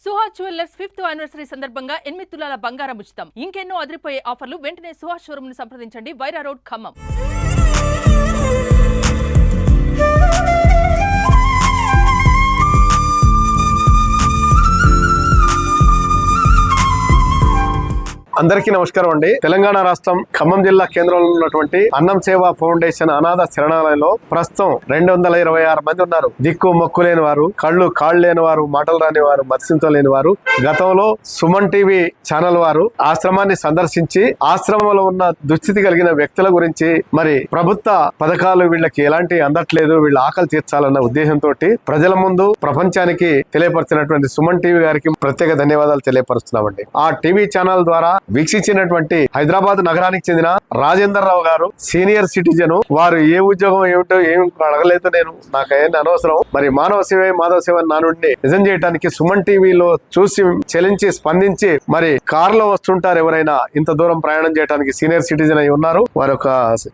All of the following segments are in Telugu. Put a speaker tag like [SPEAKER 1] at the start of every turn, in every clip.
[SPEAKER 1] సుహాస్ జ్యువెలర్స్ 5th యానివర్సరీ సందర్భంగా 8 తులాల బంగారం ఉచితం. ఇంకెన్నో అదిరిపోయే ఆఫర్లు. వెంటనే సుహాస్ షోరూమ్ ను సంప్రదించండి. వైరా రోడ్, ఖమ్మం.
[SPEAKER 2] అందరికీ నమస్కారం అండి. తెలంగాణ రాష్ట్రం ఖమ్మం జిల్లా కేంద్రంలో ఉన్నటువంటి అన్నం సేవా ఫౌండేషన్ అనాథ శరణాలయంలో ప్రస్తుతం 226 మంది ఉన్నారు. దిక్కు మొక్కు లేని వారు, కాళ్ళు లేని వారు, మాటలు రాని వారు, మత్స్యంతో లేని వారు. గతంలో సుమన్ టీవీ ఛానల్ వారు ఆశ్రమాన్ని సందర్శించి ఆశ్రమంలో ఉన్న దుస్థితి కలిగిన వ్యక్తుల గురించి, మరి ప్రభుత్వ పథకాలు వీళ్ళకి ఎలాంటి అందట్లేదు, వీళ్ళ ఆకలి తీర్చాలన్న ఉద్దేశంతో ప్రజల ముందు ప్రపంచానికి తెలియపరిచినటువంటి సుమన్ టీవీ గారికి ప్రత్యేక ధన్యవాదాలు తెలియపరుస్తున్నామండి. ఆ టీవీ ఛానల్ ద్వారా వీక్షించినటువంటి హైదరాబాద్ నగరానికి చెందిన రాజేందర్ రావు గారు, సీనియర్ సిటిజన్. వారు ఏ ఉద్యోగం ఏమిటో ఏమి అడగలేదు, నాకేం అనవసరం, మరి మానవ సేవ మాధవ సేవ నా నుండి నిజం చేయడానికి సుమన్ టీవీలో చూసి చెలించి స్పందించి, మరి కారులో వస్తుంటారు ఎవరైనా, ఇంత దూరం ప్రయాణం చేయడానికి సీనియర్ సిటిజన్ అయి ఉన్నారు. వారు ఒక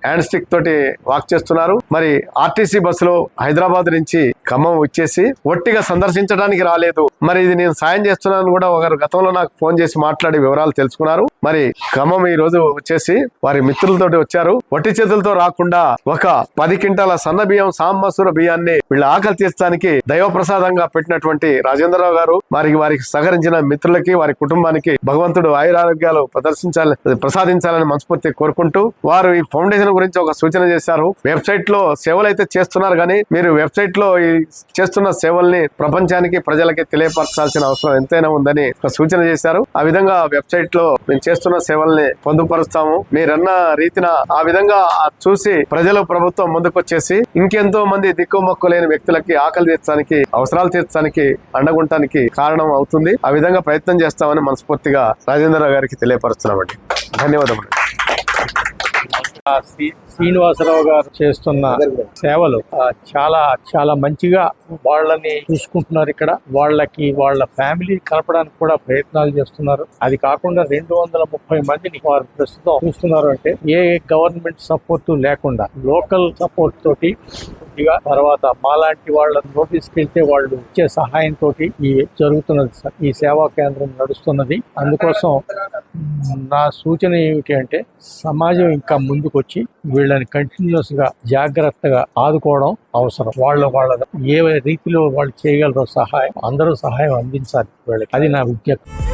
[SPEAKER 2] హ్యాండ్ స్టిక్ తోటి వాక్ చేస్తున్నారు. మరి ఆర్టీసీ బస్సులో హైదరాబాద్ నుంచి ఖమ్మం వచ్చేసి ఒట్టిగా సందర్శించడానికి రాలేదు. మరి ఇది నేను సాయం చేస్తున్నాను కూడా ఒకరు గతంలో నాకు ఫోన్ చేసి మాట్లాడి వివరాలు తెలుసుకున్నారు. మరి ఖమ్మం ఈ రోజు వచ్చేసి వారి మిత్రులతోటి వచ్చారు. వట్టి చేతులతో రాకుండా ఒక 10 క్వింటాల సన్న బియ్యం, సాంబసూర బియ్యాన్ని వీళ్ళ ఆకలి తీర్చడానికి దైవ ప్రసాదంగా పెట్టినటువంటి రాజేంద్రరావు గారు, వారికి సహకరించిన మిత్రులకి, వారి కుటుంబానికి భగవంతుడు ఆయురారోగ్యాలు ప్రసాదించాలని మనస్ఫూర్తి కోరుకుంటూ, వారు ఈ ఫౌండేషన్ గురించి ఒక సూచన చేశారు. వెబ్సైట్ లో సేవలు అయితే చేస్తున్నారు, కానీ మీరు వెబ్సైట్ లో ఈ చేస్తున్న సేవల్ని ప్రపంచానికి, ప్రజలకి తెలియపరచాల్సిన అవసరం ఎంతైనా ఉందని ఒక సూచన చేశారు. ఆ విధంగా వెబ్సైట్ లో మేము చేస్తున్న సేవల్ని పొందుపరుస్తాము. మీరన్న రీతిన ఆ విధంగా చూసి ప్రజలు, ప్రభుత్వం ముందుకొచ్చేసి ఇంకెంతో మంది దిక్కుమొక్కు లేని వ్యక్తులకి ఆకలి తీర్చడానికి, అవసరాలు తీర్చడానికి, అండగుంటానికి కారణం అవుతుంది. ఆ విధంగా ప్రయత్నం చేస్తామని మనస్ఫూర్తిగా రాజేంద్రరావు గారికి తెలియపరుస్తున్నామండి. ధన్యవాదములు.
[SPEAKER 3] శ్రీనివాసరావు గారు చేస్తున్న సేవలు చాలా చాలా మంచిగా వాళ్ళని చూసుకుంటున్నారు. ఇక్కడ వాళ్ళ ఫ్యామిలీ కలపడానికి కూడా ప్రయత్నాలు చేస్తున్నారు. అది కాకుండా 230 మందిని వారు ప్రస్తుతం చూస్తున్నారు. అంటే ఏ గవర్నమెంట్ సపోర్ట్ లేకుండా లోకల్ సపోర్ట్ తోటి, తర్వాత మాలాంటి వాళ్ళ నోటీస్కి వెళ్తే వాళ్ళు ఇచ్చే సహాయంతో ఈ జరుగుతున్నది, ఈ సేవా కేంద్రం నడుస్తున్నది. అందుకోసం నా సూచన ఏమిటి అంటే, సమాజం ఇంకా ముందుకొచ్చి వీళ్ళని కంటిన్యూస్ గా జాగ్రత్తగా ఆదుకోవడం అవసరం. వాళ్ళ ఏ రీతిలో వాళ్ళు చేయగలరో సహాయం, అందరూ సహాయం అందించాలి వీళ్ళకి. అది నా విజ్ఞప్తి.